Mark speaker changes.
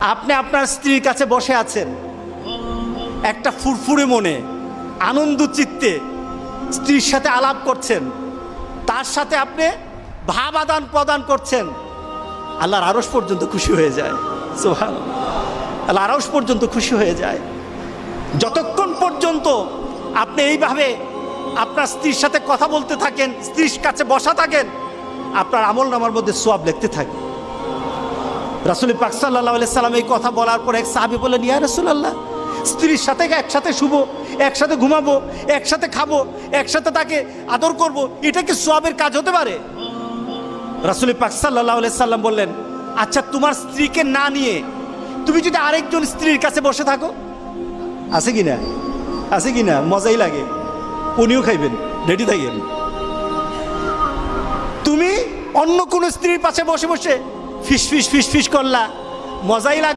Speaker 1: আপনি আপনার স্ত্রীর কাছে বসে আছেন, একটা ফুরফুরে মনে আনন্দ চিত্তে স্ত্রীর সাথে আলাপ করছেন, তার সাথে আপনি ভাব আদান প্রদান করছেন, আল্লাহর আরশ পর্যন্ত খুশি হয়ে যায়। সুবহানাল্লাহ, আল্লাহর আরশ পর্যন্ত খুশি হয়ে যায়। যতক্ষণ পর্যন্ত আপনি এইভাবে আপনার স্ত্রীর সাথে কথা বলতে থাকেন, স্ত্রীর কাছে বসা থাকেন, আপনার আমলনামার মধ্যে সওয়াব লিখতে থাকে। রাসূল পাক সাল্লাল্লাহু আলাইহি সাল্লাম এই কথা বলার পর এক সাহাবী বললেন, ইয়া রাসূলুল্লাহ, স্ত্রীর সাথে একসাথে শুবো, একসাথে ঘুমাবো, একসাথে খাবো, একসাথে তাকে আদর করব, এটা কি সওয়াবের কাজ হতে পারে? রাসূল পাক সাল্লাল্লাহু আলাইহি সাল্লাম বললেন, আচ্ছা তোমার স্ত্রীকে না নিয়ে তুমি যদি আরেকজন স্ত্রীর কাছে বসে থাকো, আছে কি না? আছে কি না? মজাই লাগে, উনিও খাইবেন, রেডি থাকেন। তুমি অন্য কোন স্ত্রীর পাশে বসে বসে ফিস ফিস ফিস ফিস করলা, মজাই লাগে।